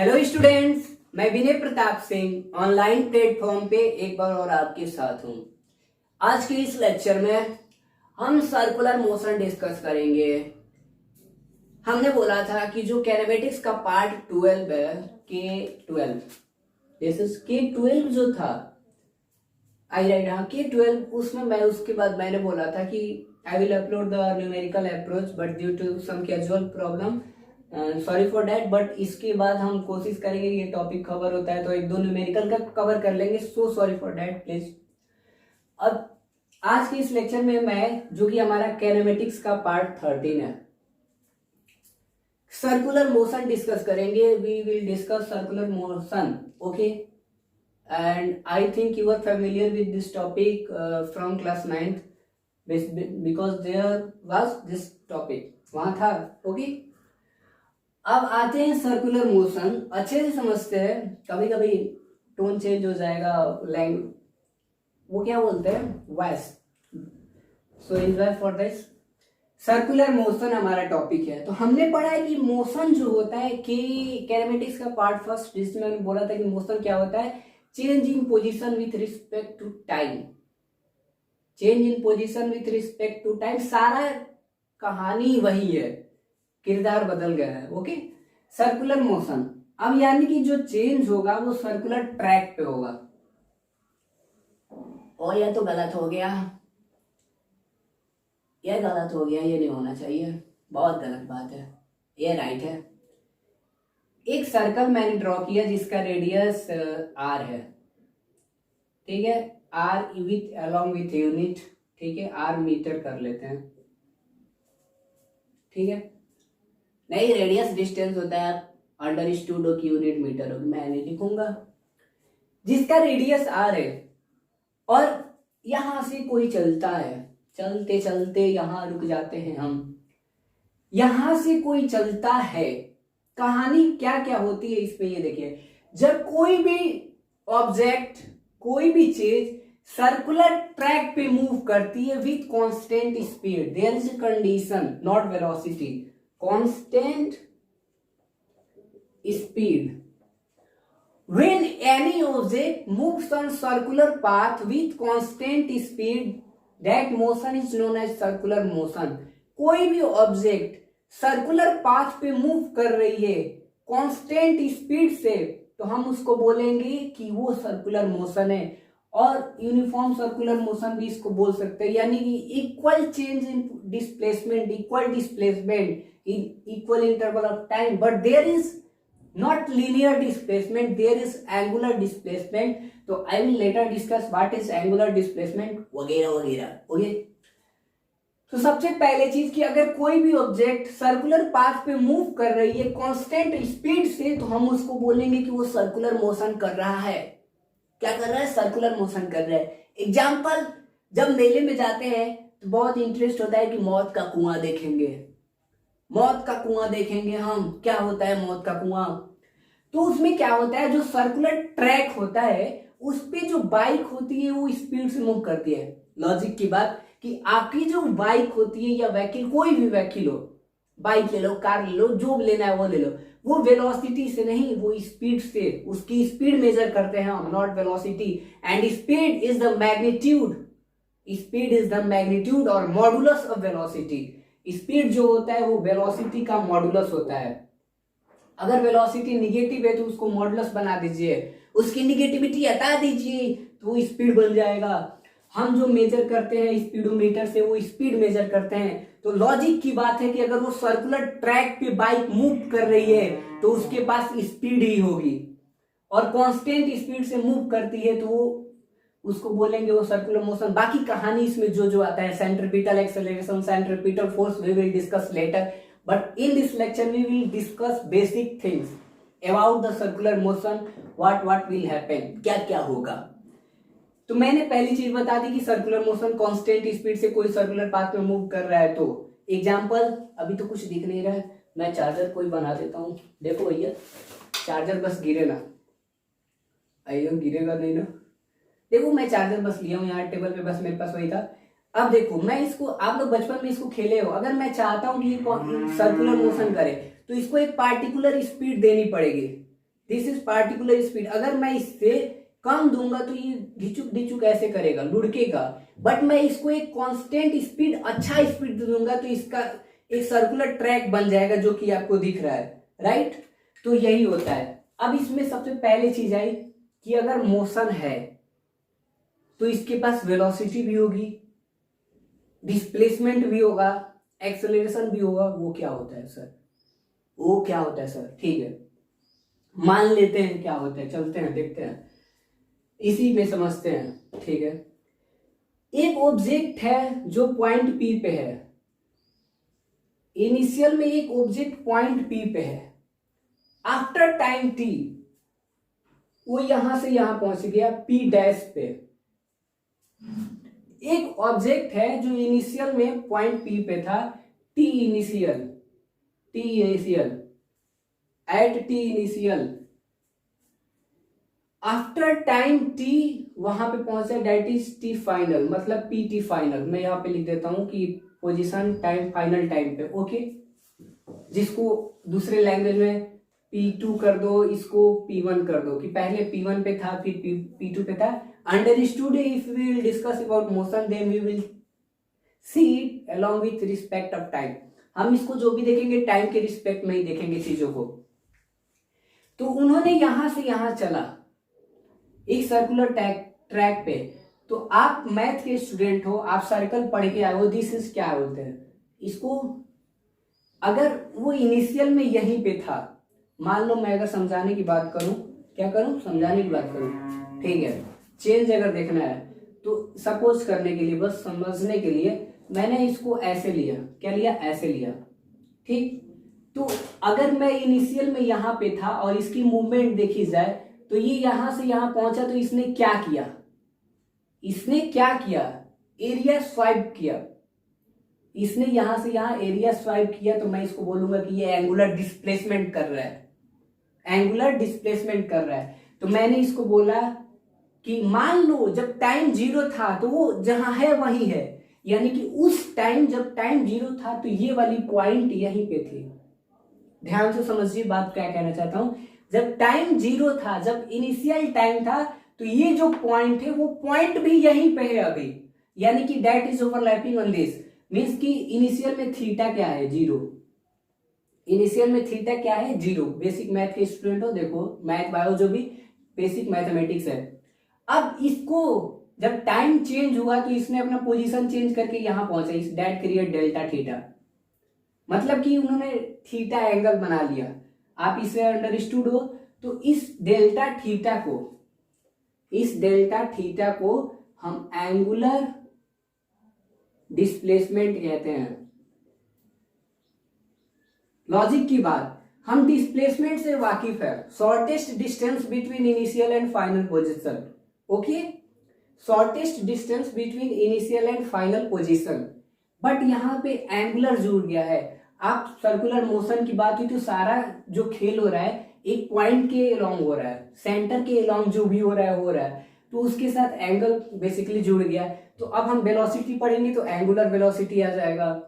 Hello students, मैं विनय Pratap Singh online platform पे एक बार और आपके साथ हूँ। आज के इस लेक्चर में हम सर्कुलर मोशन डिस्कस करेंगे। हमने बोला था कि जो कैनेमेटिक्स का पार्ट 12 है, K12, दिस इज K12 जो था, आई राइट, हाँ K12, उसमें मैं उसके बाद मैंने बोला था कि I will upload the numerical approach but due to some casual problem, sorry for that. But इसके बाद हम कोशिश करेंगे, ये टॉपिक कवर होता है तो एक दो न्यूमेरिकल का कवर कर लेंगे, so sorry for that please. अब आज के इस लेक्चर में मैं, जो कि हमारा कैनेमेटिक्स का पार्ट 13 है, सर्कुलर मोशन डिस्कस करेंगे। We will discuss circular motion, okay. And I think you are familiar with this topic from class 9th because there was this topic, वहां था, ओके। अब आते हैं सर्कुलर मोशन, अच्छे से समझते हैं। कभी कभी टोन चेंज हो जाएगा, लैंग्वेज, वो क्या बोलते हैं, voice, so enjoy for this. Circular motion हमारा टॉपिक है। तो हमने पढ़ा है कि मोशन जो होता है, कि कैनेमेटिक्स का पार्ट फर्स्ट जिसमें मैंने बोला था कि मोशन क्या होता है, change in position with respect to time. Change in position with respect to time, सारा कहानी वही है, किरदार बदल गया है, ओके। सर्कुलर मोशन, अब यानी कि जो चेंज होगा वो सर्कुलर ट्रैक पे होगा। और यह तो गलत हो गया, यह गलत हो गया, ये नहीं होना चाहिए, बहुत गलत बात है, ये राइट है। एक सर्कल मैंने ड्रॉ किया जिसका रेडियस आर है, ठीक है, R with along with unit, ठीक है, आर मीटर कर लेते हैं, ठीक है। नहीं, रेडियस डिस्टेंस होता है, अंडर स्टूडो की यूनिट मीटर होगी, मैं नहीं लिखूंगा। जिसका रेडियस आर है और यहां से कोई चलता है, चलते चलते यहां रुक जाते हैं हम, यहां से कोई चलता है, कहानी क्या क्या होती है इसमें ये देखिए। जब कोई भी ऑब्जेक्ट, कोई भी चीज सर्कुलर ट्रैक पे मूव करती है with constant speed, there is a condition, not velocity, constant speed. When any object moves on circular path with constant speed, that motion is known as circular motion. कोई भी object circular path पे move कर रही है constant speed से, तो हम उसको बोलेंगे कि वो सर्कुलर मोशन है। और यूनिफॉर्म सर्कुलर मोशन भी इसको बोल सकते हैं, यानी कि equal change in displacement, equal displacement in equal interval of time, but there is not linear displacement, there is angular displacement. तो I will later discuss what is angular displacement वगैरह वगैरह, ओके। तो सबसे पहले चीज कि अगर कोई भी ऑब्जेक्ट सर्कुलर पाथ पे मूव कर रही है कांस्टेंट स्पीड से, तो हम उसको बोलेंगे कि वो सर्कुलर मोशन कर रहा है। क्या कर रहा है, सर्कुलर मोशन कर रहा है। एग्जाम्पल, जब मेले में जाते हैं तो बहुत इंटरेस्ट होता है कि मौत का कुआं देखेंगे, मौत का कुआं देखेंगे हम। क्या होता है मौत का कुआं, तो उसमें क्या होता है, जो सर्कुलर ट्रैक होता है उस पे जो बाइक होती है वो स्पीड से मूव करती है। लॉजिक की बात कि आपकी जो बाइक होती है या व्हीकल, कोई भी व्हीकल हो, बाइक ले लो, कार ले लो, जो लेना है वो ले लो, वो वेलोसिटी से नहीं, वो स्पीड से, उसकी स्पीड मेजर करते हैं हम, not velocity. And speed is the magnitude, speed is the magnitude और मॉडुलस ऑफ वेलोसिटी। स्पीड जो होता है वो वेलोसिटी का मॉडुलस होता है। अगर वेलोसिटी निगेटिव है तो उसको मॉडुलस बना दीजिए, उसकी निगेटिविटी हटा दीजिए तो वो स्पीड बन जाएगा। हम जो मेजर करते हैं स्पीडोमीटर से, वो स्पीड मेजर करते हैं। तो लॉजिक की बात है कि अगर वो सर्कुलर ट्रैक पे बाइक मूव कर रही है तो उसके पास स्पीड ही होगी, और कांस्टेंट स्पीड से मूव करती है तो वो उसको बोलेंगे वो सर्कुलर मोशन। बाकी कहानी इसमें जो जो आता है, centripetal acceleration, centripetal force, we will discuss later, but in this lecture we will discuss basic things about the circular motion, what will happen, क्या क्या होगा। तो मैंने पहली चीज बता दी कि सर्कुलर मोशन कांस्टेंट स्पीड से कोई सर्कुलर पाथ में मूव कर रहा है। तो एग्जांपल, अभी तो कुछ दिख नहीं रहा है, मैं चार्जर कोई बना देता हूं। देखो भैया, चार्जर बस गिरे ना, आइयो गिरेगा नहीं ना। देखो मैं चार्जर बस लिया हूँ यहाँ टेबल पे, बस मेरे पास वही था। अब देखो, मैं इसको, आप लोग बचपन में इसको खेले हो, अगर मैं चाहता हूं कि ये सर्कुलर मोशन करे तो इसको एक पार्टिकुलर स्पीड देनी पड़ेगी, दिस इज पार्टिकुलर स्पीड। अगर मैं इससे कम दूंगा तो ये ढिचुक ढिचुक ऐसे करेगा, लुढ़केगा, बट मैं इसको एक कांस्टेंट स्पीड, अच्छा स्पीड दूंगा तो इसका एक सर्कुलर ट्रैक बन जाएगा जो कि आपको दिख रहा है, राइट। तो यही होता है। अब इसमें सबसे पहले चीज आई कि अगर मोशन है तो इसके पास वेलोसिटी भी होगी, डिस्प्लेसमेंट भी होगा, एक्सेलरेशन भी होगा। वो क्या होता है सर? वो क्या होता है सर? ठीक है, मान लेते हैं क्या होता है, चलते हैं देखते हैं, इसी में समझते हैं। ठीक है, एक ऑब्जेक्ट है जो पॉइंट पी पे है, इनिशियल में एक ऑब्जेक्ट पॉइंट पी पे है, आफ्टर टाइम टी वो यहां से यहां पहुंच गया पी डैश पे। एक ऑब्जेक्ट है जो इनिशियल में पॉइंट पी पे था, T initial at T initial, after time T वहां पे पहुंचे, डेट इज टी फाइनल, मतलब पी टी फाइनल। मैं यहां पे लिख देता हूं कि पोजीशन टाइम फाइनल टाइम पे, ओके। जिसको दूसरे लैंग्वेज में P2 कर दो, इसको P1 कर दो, कि पहले P1 पे था फिर P2 पे था। Understood. If we will discuss about motion then we will see it along with respect of time. हम इसको जो भी देखेंगे टाइम के रिस्पेक्ट में ही देखेंगे चीजों को। तो उन्होंने यहां से यहां चला एक सर्कुलर ट्रैक पे। तो आप मैथ के स्टूडेंट हो, आप सर्कल पढ़ के आए हो, दिस इज क्या बोलते हैं इसको। अगर वो इनिशियल में यहीं पे था, मान लो मैं अगर समझाने की बात करूं, क्या करूं, समझाने की बात करूं, ठीक है, चेंज अगर देखना है तो सपोज करने के लिए, बस समझने के लिए मैंने इसको ऐसे लिया, क्या लिया, ऐसे लिया, ठीक। तो अगर मैं इनिशियल में यहां पे था और इसकी मूवमेंट देखी जाए तो ये यहां से यहां पहुंचा, तो इसने क्या किया, इसने क्या किया, एरिया स्वाइप किया। इसने यहां से यहां एरिया स्वाइप किया, तो मैं इसको बोलूंगा कि ये एंगुलर डिस्प्लेसमेंट कर रहा है, एंगुलर डिस्प्लेसमेंट कर रहा है। तो मैंने इसको बोला कि मान लो जब टाइम 0 था तो वो जहां है वहीं है, यानी कि उस टाइम जब टाइम 0 था तो ये वाली पॉइंट यहीं पे थी। ध्यान से समझिए बात क्या कहना चाहता हूं। जब टाइम 0 था, जब इनिशियल टाइम था, तो ये जो पॉइंट है वो पॉइंट भी यहीं पे है अभी, यानी कि that is overlapping on this. Means कि इनिशियल में थीटा क्या है, 0। इनिशियल में थीटा क्या है, 0। बेसिक मैथ के स्टूडेंट हो, देखो मैथ बायो जो भी बेसिक मैथमेटिक्स है। अब इसको जब टाइम चेंज हुआ तो इसने अपना पोजीशन चेंज करके यहां पहुंचा, इस दैट क्रिएट डेल्टा थीटा, मतलब कि उन्होंने थीटा एंगल बना लिया। आप इसे अंडरस्टूड हो। तो इस डेल्टा थीटा को हम एंगुलर डिस्प्लेसमेंट कहते हैं। लॉजिक की बात, हम डिस्प्लेसमेंट से वाकिफ है, shortest distance between initial and final position, okay, shortest distance between initial and final position. But यहां पे एंगुलर जुड़ गया है। आप सर्कुलर मोशन की बात हुई तो सारा जो खेल हो रहा है एक पॉइंट के अलोंग हो रहा है, सेंटर के अलोंग जो भी हो रहा है, तो उसके साथ एंगल बेसिकली जुड़ गया। तो अब हम वेलोसिटी पढ़ेंगे तो एंगुलर वेलोसिटी आ जाएगा,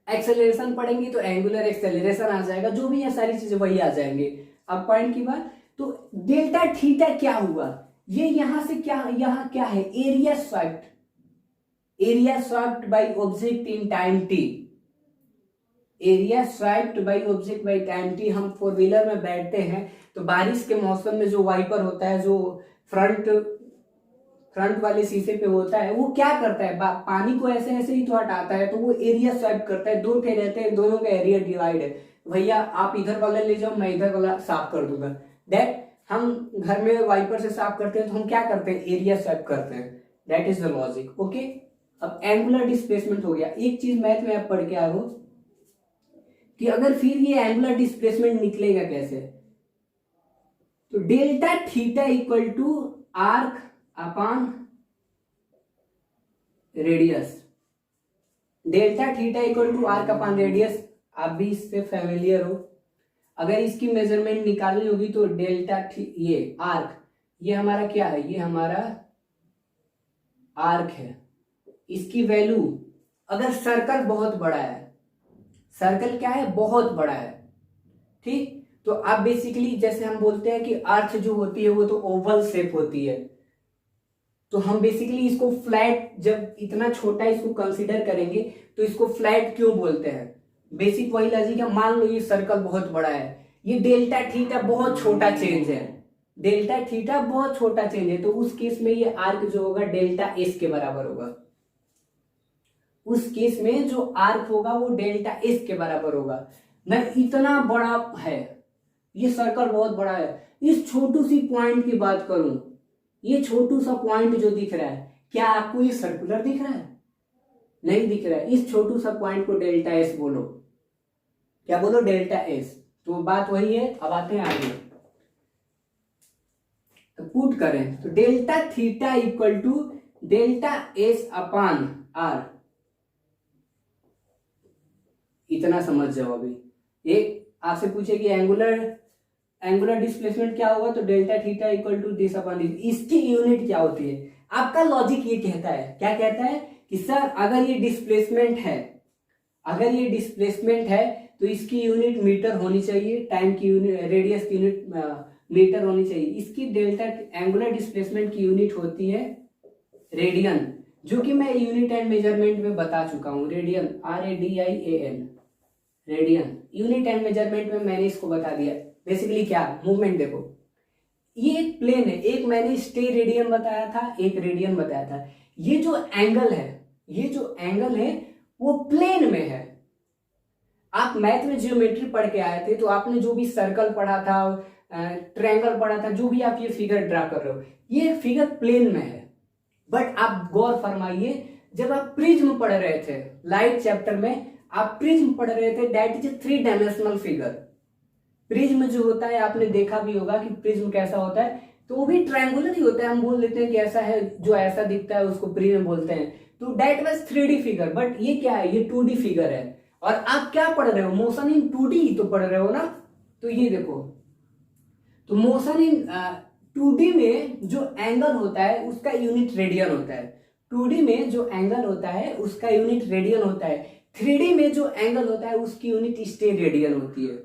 एक्सेलरेशन पढ़ेंगे तो एंगुलर एक्सेलरेशन आ जाएगा, जो भी है सारी चीजें वही आ जाएंगे। अब पॉइंट की बात, तो डेल्टा थीटा क्या हुआ, ये यहां से क्या, यहां क्या है, area swiped by object in time T, area swiped by object by time T. हम फोर व्हीलर में बैठते हैं तो बारिश के मौसम में जो वाइपर होता है, जो फ्रंट वाले शीशे पे होता है, वो क्या करता है, पानी को ऐसे ऐसे ही तो हटाता है, तो वो एरिया स्वाइप करता है। दो ठे रहते हैं, दोनों का एरिया डिवाइड है, भैया आप इधर वाला ले जाओ, मैं इधर वाला साफ कर दूंगा। दैट हम घर में वाइपर से साफ करते हैं तो हम क्या करते हैं, एरिया स्वाइप करते हैं। That is the logic, okay. अब एंगुलर डिस्प्लेसमेंट हो गया। एक चीज मैथ में आप पढ़ के आए हो कि अगर फिर ये एंगुलर डिस्प्लेसमेंट निकलेगा कैसे, तो delta theta equal to arc upon radius, delta theta equal to arc upon radius. आप भी इससे फेमिलियर हो। अगर इसकी मेजरमेंट निकालनी होगी तो डेल्टा ये आर्क, ये हमारा क्या है, ये हमारा आर्क है। इसकी वैल्यू, अगर सर्कल बहुत बड़ा है, सर्कल क्या है, बहुत बड़ा है, ठीक, तो आप बेसिकली जैसे हम बोलते हैं कि अर्थ जो होती है वो तो ओवल शेप होती है, तो हम बेसिकली इसको फ्लैट, जब इतना छोटा इसको कंसीडर करेंगे तो इसको फ्लैट क्यों बोलते हैं। बेसिक वही लॉजिक है। मान लो ये सर्कल बहुत बड़ा है, ये डेल्टा थीटा बहुत छोटा चेंज है, डेल्टा थीटा बहुत छोटा चेंज है, तो उस केस में ये आर्क जो होगा डेल्टा एस के बराबर होगा। उस केस में जो आर्क होगा वो डेल्टा एस के बराबर होगा। मैं इतना बड़ा है, ये सर्कल बहुत बड़ा है, इस छोटू सी पॉइंट की बात करूं, ये छोटू सा पॉइंट जो दिख रहा है, क्या आपको ये सर्कुलर दिख रहा है? नहीं दिख रहा है। इस छोटू सा पॉइंट को डेल्टा एस बोलो। क्या बोलो? Delta S. तो बात वही है। अब आते हैं आगे, तो पुट करें तो delta theta equal to delta s upon R. इतना समझ जाओ। अभी एक आपसे पूछे कि एंगुलर डिस्प्लेसमेंट क्या होगा, तो delta theta equal to this upon this. इसकी यूनिट क्या होती है? आपका लॉजिक ये कहता है, क्या कहता है कि सर अगर ये डिस्प्लेसमेंट है, अगर ये डिस्प्लेसमेंट है तो इसकी यूनिट मीटर होनी चाहिए, टाइम की यूनिट, रेडियस की यूनिट मीटर होनी चाहिए। इसकी डेल्टा एंगुलर डिस्प्लेसमेंट की यूनिट होती है रेडियन, जो कि मैं यूनिट एंड मेजरमेंट में बता चुका हूं। Radian, RADIAN, radian unit and measurement में मैंने इसको बता दिया। बेसिकली क्या मूवमेंट देखो, ये एक प्लेन है, एक मैंने स्टे रेडियन बताया था, एक रेडियन बताया था। ये जो एंगल है, ये जो एंगल है वो प्लेन में है। आप मैथ में जियोमेट्री पढ़ के आए थे, तो आपने जो भी सर्कल पढ़ा था, ट्रायंगल पढ़ा था, जो भी आप ये फिगर ड्रा कर रहे हो, ये फिगर प्लेन में है। बट आप गौर फरमाइए, जब आप प्रिज्म पढ़ रहे थे लाइट चैप्टर में, आप प्रिज्म पढ़ रहे थे, that is a 3 dimensional figure. Prism जो होता है आपने देखा भी होगा कि प्रिज्म कैसा होता है, तो वो भी ट्रायंगुलर ही होता है। हम बोल देते हैं कि ऐसा है, जो ऐसा दिखता है उसको प्रिज्म बोलते हैं। तो that was 3D figure, but ये क्या है? ये 2D फिगर है। और आप क्या पढ़ रहे हो? मोशन इन 2D तो पढ़ रहे हो ना। तो ये देखो, तो मोशन इन 2D में जो एंगल होता है उसका यूनिट रेडियन होता है। 2D में जो एंगल होता है उसका यूनिट रेडियन होता है। 3D में जो एंगल होता है उसकी यूनिट स्टे रेडियन होती है।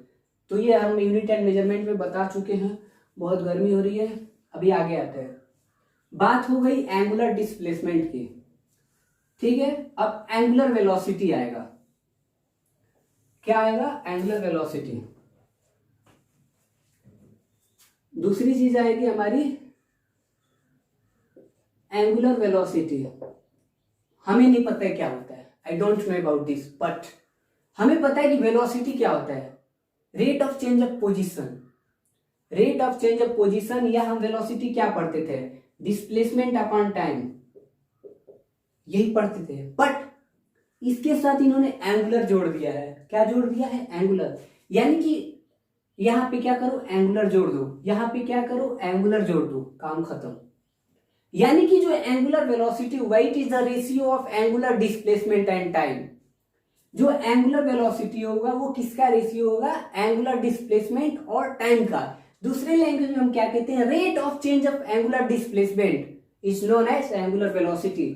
तो ये हम यूनिट एंड मेजरमेंट में बता चुके हैं। बहुत गर्मी हो रही है, अभी आगे आते हैं। बात हो गई एंगुलर डिस्प्लेसमेंट की, ठीक है। अब एंगुलर वेलोसिटी आएगा। क्या आएगा? Angular velocity. दूसरी चीज आएगी हमारी एंगुलर वेलोसिटी। हमें नहीं पता है क्या होता है, I don't know about this, but हमें पता है कि वेलोसिटी क्या होता है? Rate of change of position. Rate of change of position, या हम वेलोसिटी क्या पढ़ते थे? डिस्प्लेसमेंट अपॉन टाइम, यही पढ़ते थे। बट इसके साथ इन्होंने एंगुलर जोड़ दिया है। क्या जोड़ दिया है? एंगुलर। यानी कि यहां पे क्या करो? एंगुलर जोड़ दो, यहां पे क्या करो? एंगुलर जोड़ दो, काम खत्म। यानी कि जो एंगुलर वेलोसिटी हुआ, it is the ratio of angular displacement and time. जो एंगुलर वेलोसिटी होगा वो किसका रेशियो होगा? एंगुलर डिस्प्लेसमेंट और टाइम का। दूसरे लैंग्वेज में हम क्या कहते हैं? Rate of change of angular displacement is known as angular velocity.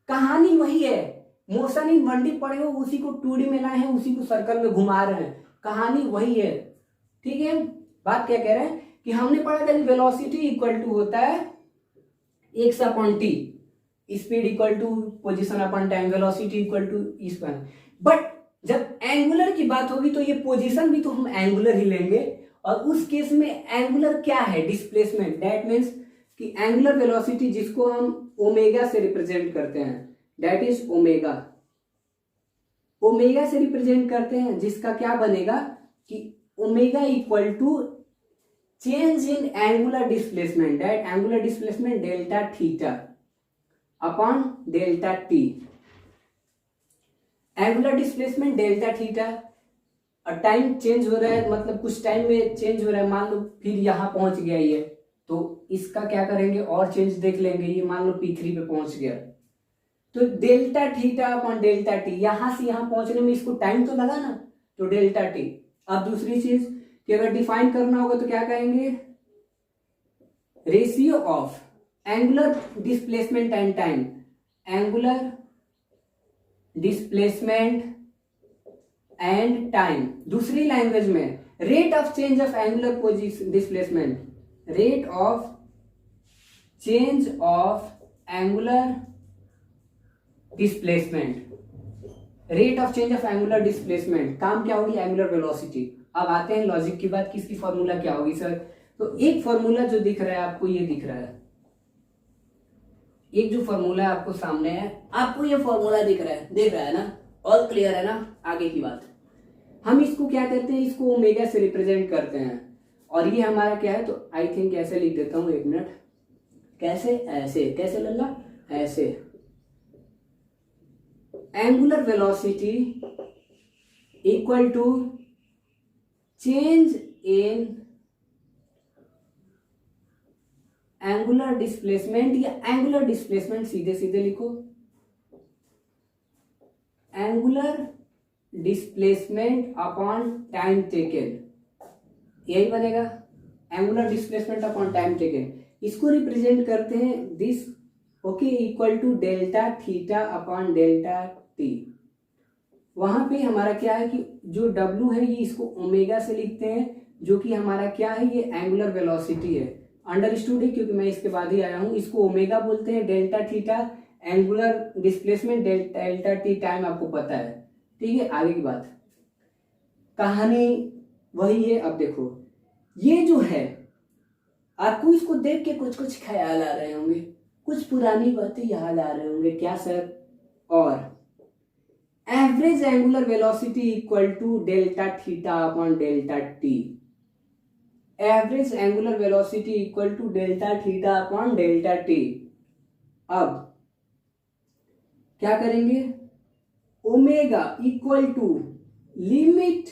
कहानी वही है। मोशन इन 1D पढ़े हो, उसी को 2D में लाए हैं, उसी को सर्कल में घुमा रहे हैं। कहानी वही है, ठीक है। बात क्या कह रहे हैं कि हमने पढ़ा था कि वेलोसिटी इक्वल टू होता है x upon t, speed equal to position upon time, velocity equal to square. But जब एंगुलर की बात होगी तो ये पोजीशन भी तो हम एंगुलर ही लेंगे, और उस केस में एंगुलर क्या है? डिस्प्लेसमेंट। दैट मीन्स कि एंगुलर वेलोसिटी जिसको हम ओमेगा से रिप्रेजेंट करते हैं, दैट इज ओमेगा। ओमेगा से रिप्रेजेंट करते हैं, जिसका क्या बनेगा कि omega equal to change in angular displacement, that angular displacement delta theta upon delta t. Angular displacement delta theta, और टाइम चेंज हो रहा है, मतलब कुछ टाइम में चेंज हो रहा है। मान लो फिर यहां पहुंच गया ये, तो इसका क्या करेंगे? और चेंज देख लेंगे। ये मान लो P3 पे पहुंच गया, तो delta theta upon delta T. यहां से यहां पहुंचने में इसको टाइम तो लगा ना, तो डेल्टा टी। अब दूसरी चीज कि अगर डिफाइन करना होगा तो क्या कहेंगे? Ratio of angular displacement and time, angular displacement and time. दूसरी लैंग्वेज में rate of change of angular position displacement, rate of change of angular displacement, rate of change of angular displacement काम क्या होगी, एंगुलर वेलोसिटी। अब आते हैं logic की बात, किसकी फॉर्मूला क्या होगी सर। तो एक फॉर्मूला जो दिख रहा है आपको, ये दिख रहा है, एक जो फॉर्मूला है आपको सामने है, आपको ये फॉर्मूला दिख रहा है ना, ऑल क्लियर है ना। आगे की बात, हम इसको क्या करते हैं, इसको ओमेगा से रिप्रेजेंट करते हैं, और ये हमारा क्या है, तो आई थिंक ऐसे लिख देता हूं, एक मिनट, कैसे, ऐसे, कैसे लल्ला, ऐसे, angular velocity equal to change in angular displacement, या एंगुलर डिस्प्लेसमेंट सीधे सीधे लिखो, angular displacement upon time taken, यही बनेगा, angular displacement upon time taken. इसको रिप्रेजेंट करते हैं this, okay, equal to delta theta upon delta t. वहां पे हमारा क्या है कि जो W है ये इसको ओमेगा से लिखते हैं, जो कि हमारा क्या है, ये एंगुलर वेलोसिटी है, अंडरस्टूड है क्योंकि मैं इसके बाद ही आया हूं। इसको ओमेगा बोलते हैं, delta theta angular displacement, delta T time आपको पता है, ठीक है। आगे की बात, कहानी वही है। अब देखो ये जो है, आपको इसको देख के कुछ कुछ ख्याल आ रहे होंगे, कुछ पुरानी बातें याद आ रहे होंगे, क्या सर, और average angular velocity equal to delta theta upon delta t, average angular velocity equal to delta theta upon delta t. अब क्या करेंगे, omega equal to limit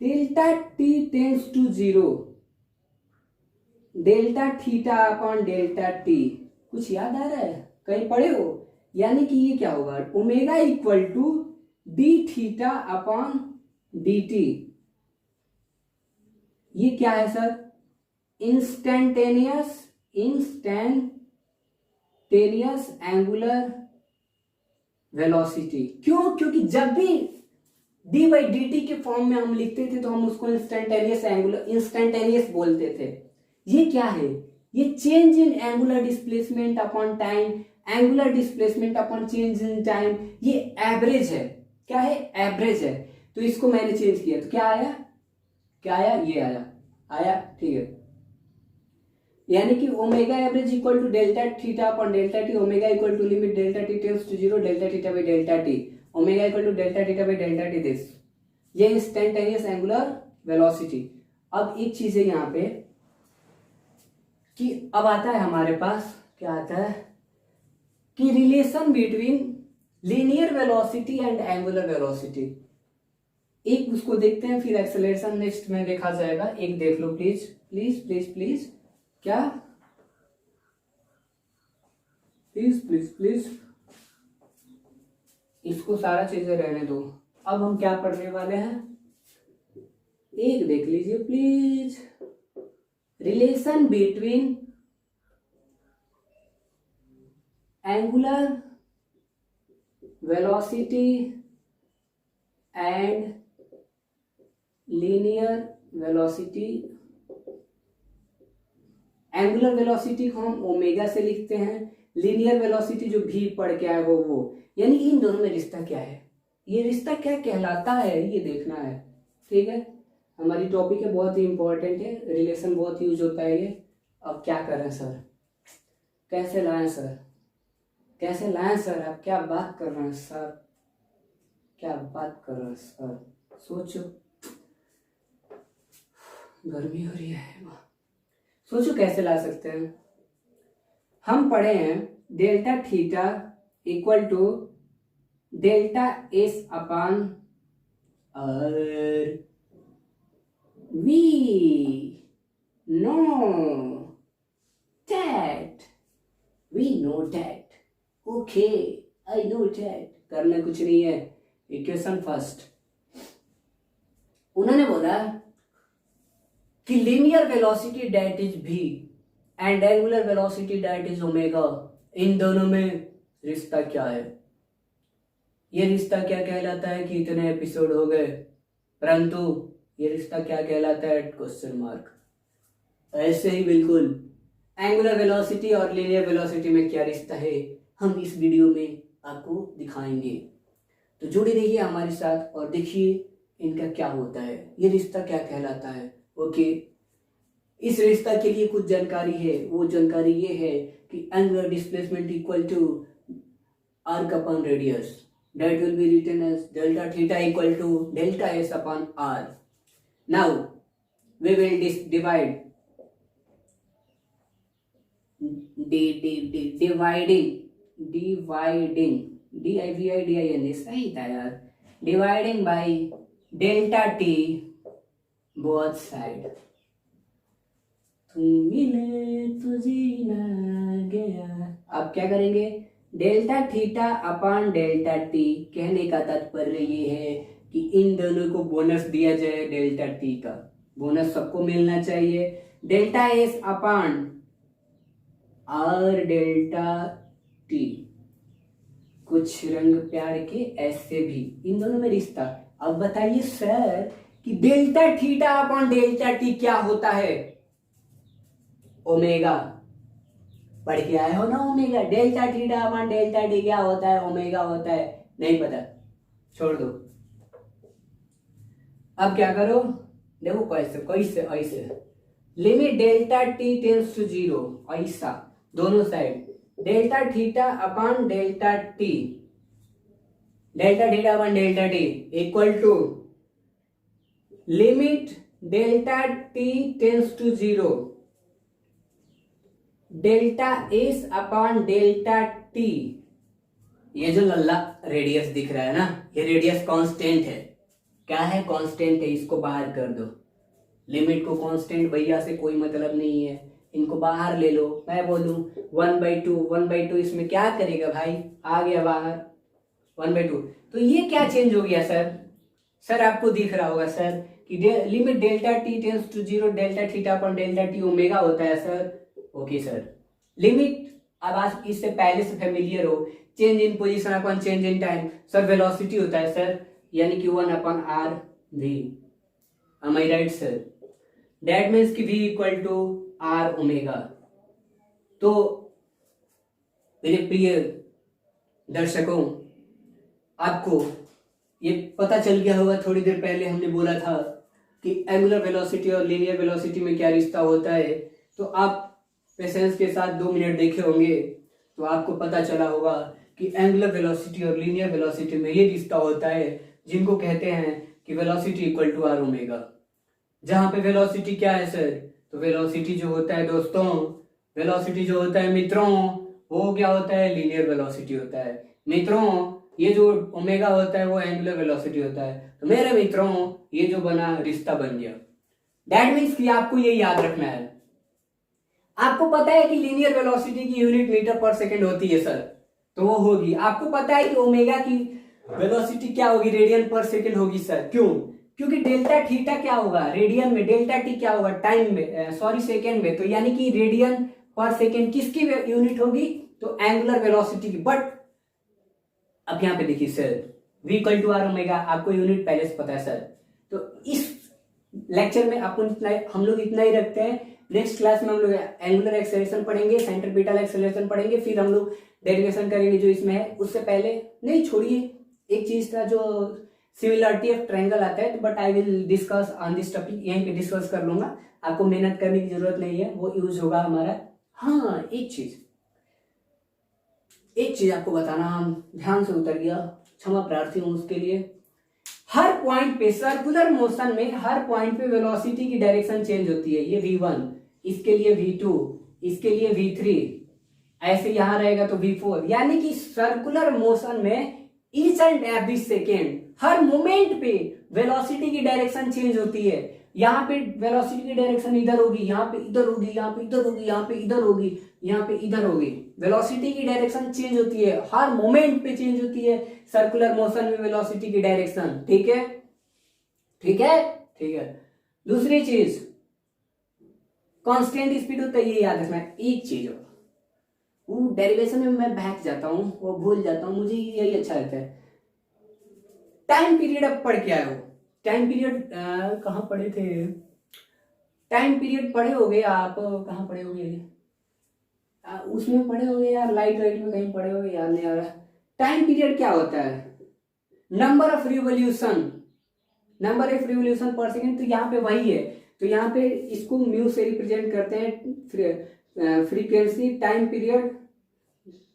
delta t tends to 0, delta theta upon delta t. कुछ याद आ रहा है, कहीं पढ़े हो, यानी कि ये क्या होगा, omega equal to d theta upon d t. ये क्या है सर, इंस्टेंटेनियस एंगुलर वेलोसिटी। क्यों, क्योंकि जब भी डी बाई डी टी के फॉर्म में हम लिखते थे तो हम उसको इंस्टेंटेनियस बोलते थे। ये क्या है, ये change in angular displacement upon time, angular displacement upon change in time, ये एवरेज है, क्या है, एवरेज है। तो इसको मैंने चेंज किया तो क्या आया, क्या आया, ये आया, ठीक है। यानी कि omega average equal to delta theta upon delta t, omega equal to limit delta t tends to 0, delta theta by delta t, omega equal to delta theta by delta t this, ये instantaneous angular velocity. अब एक चीज है यहाँ पे कि अब आता है हमारे पास, क्या आता है कि relation between linear velocity and angular velocity. एक उसको देखते हैं, फिर एक्सेलरेशन नेक्स्ट में देखा जाएगा। एक देख लो प्लीज प्लीज प्लीज प्लीज, क्या, प्लीज प्लीज प्लीज, इसको सारा चीजें रहने दो। अब हम क्या पढ़ने वाले हैं, एक देख लीजिए please, relation between angular velocity and linear velocity. Angular velocity को हम ओमेगा से लिखते हैं, लीनियर वेलोसिटी जो भी पढ़ के आए हो वो, यानी इन दोनों में रिश्ता क्या है, ये रिश्ता क्या कहलाता है, ये देखना है, ठीक है। हमारी टॉपिक है, बहुत ही इंपॉर्टेंट है, रिलेशन बहुत यूज होता है ये। अब क्या करें सर, कैसे लाएं सर, कैसे लाएं सर, आप क्या बात कर रहे हैं सर, क्या बात कर रहे हैं सर, सोचो, गर्मी हो रही है, सोचो कैसे ला सकते हैं। हम पढ़े हैं delta theta equal to delta S upon R. We know that, we know that, okay, I know that, करना कुछ नहीं है। इक्वेशन फर्स्ट, उन्होंने बोला कि linear velocity that is v and angular velocity that is omega, इन दोनों में रिश्ता क्या है। ये रिश्ता क्या कहलाता है कि इतने एपिसोड हो गए, परंतु ये रिश्ता क्या कहलाता है? Question mark. ऐसे ही बिल्कुल एंगुलर वेलोसिटी और लीनियर वेलोसिटी में क्या रिश्ता है हम इस वीडियो में आपको दिखाएंगे। तो जुड़े रहिए हमारे साथ और देखिए इनका क्या होता है, ये रिश्ता क्या कहलाता है। ओके, इस रिश्ता के लिए कुछ जानकारी है। वो जानकारी ये है कि angular displacement equal to arc upon radius, that will be written as delta theta equal to delta s upon r. Now we will divide dividing सही था यार, dividing by delta t both side। तुम मिले तो जीना गया। अब क्या करेंगे? Delta theta upon delta T. कहने का तात्पर्य ये है कि इन दोनों को बोनस दिया जाए डेल्टा टी का, बोनस सबको मिलना चाहिए। Delta S upon R delta t, कुछ रंग प्यार के ऐसे भी, इन दोनों में रिश्ता। अब बताइए सर कि delta theta upon delta T क्या होता है? ओमेगा। पढ़ के आए हो ना omega. Delta theta upon delta T क्या होता है? ओमेगा होता है। नहीं पता, छोड़ दो। अब क्या करो, देखो कैसे कैसे ऐसे limit delta t tends to 0, ऐसा दोनों side delta theta upon delta t, delta theta upon delta t equal to limit delta t tends to 0 delta S upon delta t. ये जो लल्ला रेडियस दिख रहा है ना, ये रेडियस कांस्टेंट है। क्या है? कांस्टेंट है। इसको बाहर कर दो। लिमिट को कांस्टेंट भैया से कोई मतलब नहीं है, इनको बाहर ले लो। मैं बोलूं 1/2, 1/2 इसमें क्या करेगा भाई? आ गया बाहर 1/2। तो ये क्या चेंज हो गया सर? सर आपको दिख रहा होगा सर कि limit delta t tends to 0 delta theta upon delta t omega होता है सर। ओके सर, लिमिट अब आज इससे पहले से फेमिलियर हो, change in position upon change in time. Sir velocity होता है सर, यानी कि 1 upon R V. Am I right sir? That means कि v equal to R omega. तो मेरे प्रिय दर्शकों, आपको ये पता चल गया होगा, थोड़ी देर पहले हमने बोला था कि एंगुलर वेलोसिटी और लीनियर वेलोसिटी में क्या रिश्ता होता है। तो आप पेशेंस के साथ 2 मिनट देखे होंगे तो आपको पता चला होगा कि एंगुलर वेलोसिटी और लीनियर वेलोसिटी में ये रिश्ता होता है जिनको कहते हैं कि velocity equal to R omega. जहां पे वेलोसिटी क्या है सर? तो वेलोसिटी जो होता है दोस्तों, वेलोसिटी जो होता है मित्रों, वो क्या होता है? लीनियर वेलोसिटी होता है। मित्रों, ये जो ओमेगा होता है वो एंगुलर वेलोसिटी होता है। तो मेरे मित्रों, ये जो बना रिश्ता बन गया। दैट मीन्स कि आपको ये याद रखना है। आपको पता है कि लीनियर वेलोसिटी की यूनिट मीटर पर सेकंड होती है सर, तो वो होगी। आपको पता है कि ओमेगा की वेलोसिटी क्या होगी? रेडियन पर सेकंड होगी सर। क्यों? क्योंकि डेल्टा थीटा क्या होगा रेडियन में, डेल्टा टी क्या होगा टाइम में, सॉरी सेकंड में। तो यानी कि रेडियन पर सेकंड किसकी यूनिट होगी? तो एंगुलर वेलोसिटी की। बट अब यहाँ पे देखिए sir, v equal to R omega, आपको यूनिट पहले से पता है सर। तो इस लेक्चर में हम लोग इतना ही रखते हैं। नेक्स्ट क्लास में हम लोग एंगुलर एक्सेलरेशन पढ़ेंगे, सेंट्रीपिटल एक्सेलरेशन पढ़ेंगे, फिर हम लोग डेरिवेशन करेंगे जो इसमें है। उससे पहले नहीं छोड़िए, एक चीज था जो सिमिलरिटी ऑफ ट्रायंगल आता है, तो but I will discuss on this topic, यहीं पे डिस्कस कर लूंगा। आपको मेहनत करने की जरूरत नहीं है, वो यूज होगा हमारा। हाँ, एक चीज आपको बताना, ध्यान से उतर गया, क्षमा प्रार्थी हूं उसके लिए। हर पॉइंट पे सर्कुलर मोशन में हर पॉइंट पे वेलोसिटी की डायरेक्शन चेंज होती है। ये v1, इसके लिए v2, इसके लिए v3, ऐसे यहां रहेगा तो v4। यानी कि सर्कुलर मोशन में each and every second, her moment पे वेलोसिटी की डायरेक्शन चेंज होती है। यहाँ पे वेलोसिटी की डायरेक्शन इधर होगी, यहाँ पे इधर होगी, यहाँ पे इधर होगी, यहाँ पे इधर होगी, यहाँ पे इधर होगी। वेलोसिटी की डायरेक्शन चेंज होती है, हर मोमेंट पे चेंज होती है सर्कुलर मोशन में वेलोसिटी की डायरेक्शन। ठीक है, ठीक है, ठीक है। दूसरी चीज, कांस्टेंट स्पीड होता है, ये याद रखना। एक चीज और, वो डेरिवेशन में मैं बहक जाता हूँ, वो भूल जाता हूँ, मुझे यही अच्छा लगता है। टाइम पीरियड अब पढ़ के आए हो, टाइम पीरियड कहाँ पढ़े थे, टाइम पीरियड पढ़े होगे आप, कहाँ पढ़े होगे, उसमें पढ़े होगे यार, लाइट राइट में कहीं पढ़े होगे, याद नहीं आ रहा। टाइम पीरियड क्या होता है, number of revolution, number of revolution per second, तो यहाँ पे वही है। तो यहाँ पे इसको म्यू से रिप्रेजेंट करते हैं, फ्रीक्वेंसी, टाइम पीरियड,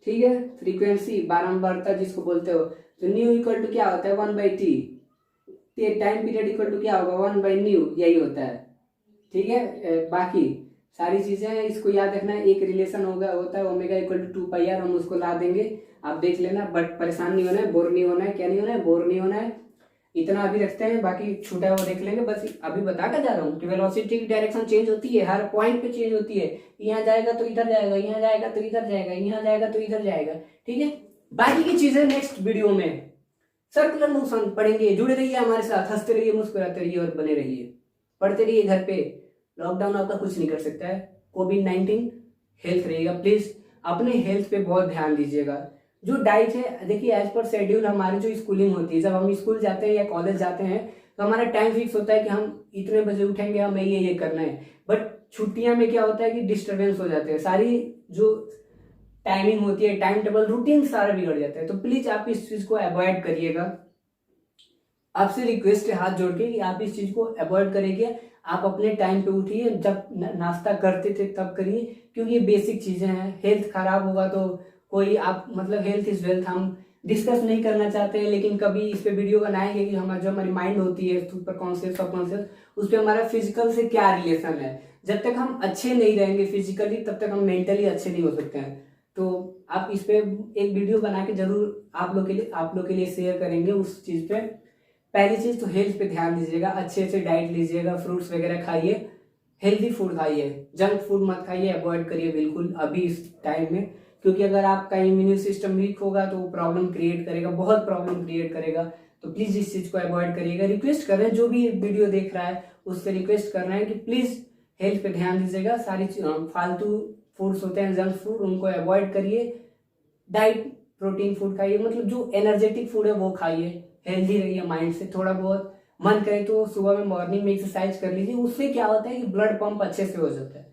ठीक है, फ्रीक्वेंसी बारंबारता जिसको बोलते हो। तो न्यू इक्वल टू क्या होता है 1/t, time period equal to क्या होगा 1/न्यू, यही होता है, ठीक है। बाकी सारी चीजें हैं, इसको याद रखना है। एक रिलेशन होता है ओमेगा इक्वल टू 2πr, हम उसको ला देंगे, आप देख लेना, बट परेशान नहीं होना है, बोर नहीं होना है, क्या नहीं होना है, बोर नहीं होना है, इतना अभी रखते हैं, बाकी छूटा है वो देख लेंगे। बस अभी बता कर जा रहा हूँ कि वेलोसिटी की डायरेक्शन चेंज होती है, हर पॉइंट पे चेंज होती है, यहाँ जाएगा तो इधर जाएगा, यहाँ जाएगा तो इधर जाएगा, यहाँ जाएगा तो इधर जाएगा, ठीक है। बाकी की चीजें नेक्स्ट वीडियो में, सर्कुलर मोशन पढ़ेंगे। जुड़े रहिए हमारे साथ, हंसते रहिए, मुस्कुराते रहिए और बने रहिए, पढ़ते रहिए घर पे। लॉकडाउन आपका कुछ नहीं कर सकता है, कोविड-19 हेल्थ रहेगा, प्लीज अपने हेल्थ पे बहुत ध्यान दीजिएगा। जो डाइट है देखिए, एज पर शेड्यूल हमारी जो स्कूलिंग होती है, जब हम स्कूल जाते हैं या कॉलेज जाते हैं तो हमारा टाइम फिक्स होता है कि हम इतने बजे उठेंगे, हमें ये करना है। बट छुट्टियां में क्या होता है कि डिस्टर्बेंस हो जाते हैं, सारी जो टाइमिंग होती है, टाइम टेबल, रूटीन सारा बिगड़ जाता है। तो प्लीज आप इस चीज को अवॉइड करिएगा, आपसे रिक्वेस्ट है हाथ जोड़ के कि आप इस चीज को अवॉइड करेंगे। आप अपने टाइम पे उठिए, जब नाश्ता करते थे तब करिए, क्योंकि ये बेसिक चीजें हैं। हेल्थ खराब होगा तो कोई आप मतलब हेल्थ इज वेल्थ हम डिस्कस नहीं करना चाहते हैं, लेकिन कभी इस पे वीडियो बनाएंगे कि हमारा जो हमारी माइंड होती है सुपर कॉन्शियस सब कॉन्शियस, उस पर हमारा फिजिकल से क्या रिलेशन है। जब तक हम अच्छे नहीं रहेंगे फिजिकली, तब तक हम मेंटली अच्छे नहीं हो सकते हैं। तो आप इस पे एक वीडियो बना के जरूर आप लोग के लिए शेयर करेंगे उस चीज पे। पहली चीज तो हेल्थ पे ध्यान दीजिएगा, अच्छे से डाइट लीजिएगा, फ्रूट्स वगैरह खाइए, हेल्दी फूड खाइए, जंक फूड मत खाइए, अवॉइड करिए बिल्कुल अभी इस टाइम में, क्योंकि अगर आपका इम्यून सिस्टम वीक होगा तो वो प्रॉब्लम क्रिएट करेगा, बहुत प्रॉब्लम क्रिएट करेगा। तो प्लीज इस चीज को अवॉइड करिएगा। रिक्वेस्ट कर रहे हैं, जो भी वीडियो देख रहा है उससे रिक्वेस्ट कर रहे हैं कि प्लीज हेल्थ पे ध्यान दीजिएगा। सारी फालतू फूड्स होते हैं, जंक फूड, उनको अवॉइड करिए, डाइट प्रोटीन फूड खाइए, मतलब जो एनर्जेटिक फूड है वो खाइए, हेल्दी रहिए माइंड से। थोड़ा बहुत मन करे तो सुबह में मॉर्निंग में एक्सरसाइज कर लीजिए, उससे क्या होता है कि ब्लड पंप अच्छे से हो जाता है।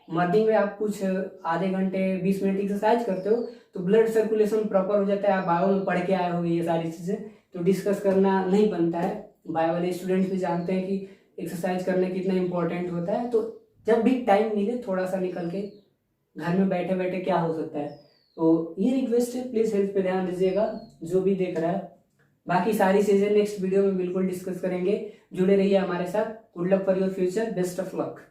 मॉर्निंग में आप कुछ आधे घंटे 20 मिनट एक्सरसाइज करते हो तो ब्लड सर्कुलेशन प्रॉपर हो जाता है। आप बायो में पढ़ के आए होंगे ये सारी चीजें, तो डिस्कस करना नहीं बनता है। बायो वाले स्टूडेंट्स भी जानते हैं कि एक्सरसाइज करना कितना इंपॉर्टेंट होता है। तो जब भी टाइम मिले थोड़ा सा निकल के, घर में बैठे बैठे क्या हो सकता है। तो ये रिक्वेस्ट है, प्लीज हेल्थ पे ध्यान दीजिएगा जो भी देख रहा है। बाकी सारी चीजें नेक्स्ट वीडियो में बिल्कुल डिस्कस करेंगे। जुड़े रहिए हमारे साथ। Good luck for your future, best of luck.